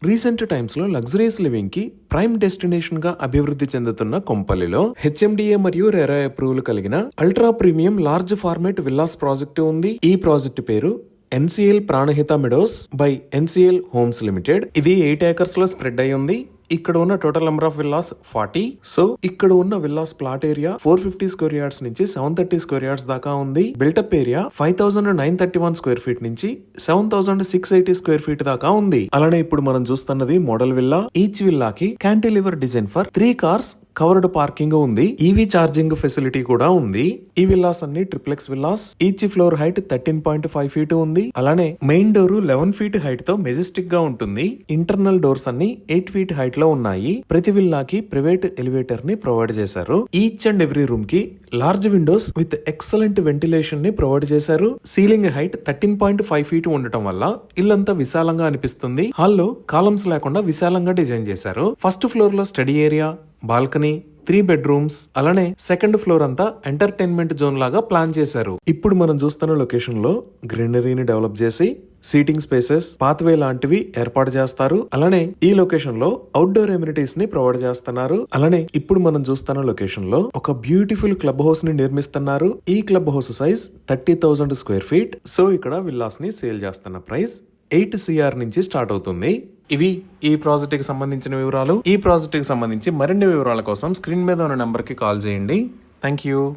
Recent times లో luxuries living కి prime destination గా అభివృద్ధి చెందుతున్న కొంపల్లిలో హెచ్ఎండిఏ మరియు రెరా అప్రూవల్ కలిగిన ultra premium large format villas project ఉంది. ఈ ప్రాజెక్టు పేరు NCL Pranahita Meadows by NCL homes limited. ఇది 8 acres లో స్ప్రెడ్ అయి ఉంది. ఇక్కడ ఉన్న total number of villas 40. So ఇక్కడ ఉన్న villas plot area 450 square yards నుంచి 730 స్క్వేర్ యార్డ్స్ దాకా ఉంది. బిల్టప్ ఏరియా 5931 స్క్వేర్ ఫీట్ నుంచి 7680 స్క్వేర్ ఫీట్ దాకా ఉంది. అలానే ఇప్పుడు మనం చూస్తున్నది మోడల్ విల్లా. ఈచ్ విల్లాకి cantilever design for 3 cars covered parking ఉంది. ఈవీ ఛార్జింగ్ ఫెసిలిటీ కూడా ఉంది. ఈ విల్లాస్ అన్ని triplex villas. Each floor height 13.5 feet ఉంది. అలానే మెయిన్ డోర్ 11 feet హైట్ తో మెజెస్టిక్ గా ఉంటుంది. ఇంటర్నల్ డోర్స్ అన్ని 8 feet హైట్ లో ఉన్నాయి. ప్రతి విల్లాకి ప్రైవేట్ ఎలివేటర్ ని ప్రొవైడ్ చేశారు. ఈచ్ అండ్ ఎవ్రీ రూమ్ కి large Windows with excellent ventilation ని ప్రొవైడ్ చేశారు. సీలింగ్ హైట్ 13.5 feet ఉండటం వల్ల ఇల్లంతా విశాలంగా అనిపిస్తుంది. హాల్లో కాలమ్స్ లేకుండా విశాలంగా డిజైన్ చేశారు. ఫస్ట్ ఫ్లోర్ లో స్టడీ ఏరియా, బాల్కనీ, 3 bedrooms, అలానే సెకండ్ ఫ్లోర్ అంతా ఎంటర్టైన్మెంట్ జోన్ లాగా ప్లాన్ చేశారు. ఇప్పుడు మనం చూస్తున్న లొకేషన్ లో గ్రీనరీని డెవలప్ చేసి సీటింగ్ స్పేసెస్, పాత్వే లాంటివి ఏర్పాటు చేస్తారు. అలానే ఈ లొకేషన్ లో అవుట్డోర్ ఎమ్యూనిటీస్ ని ప్రొవైడ్ చేస్తున్నారు. అలానే ఇప్పుడు మనం చూస్తున్న లొకేషన్ లో ఒక బ్యూటిఫుల్ క్లబ్ హౌస్ ని నిర్మిస్తున్నారు. ఈ club house size 30,000 square feet. So ఇక్కడ విల్లాస్ ని సేల్ చేస్తున్న ప్రైస్ 8 CR నుంచి స్టార్ట్ అవుతుంది. ఇవి ఈ ప్రాజెక్ట్ కి సంబంధించిన వివరాలు. ఈ ప్రాజెక్ట్ కి సంబంధించి మరిన్ని వివరాల కోసం స్క్రీన్ మీద ఉన్న నంబర్ కి కాల్ చేయండి. Thank you.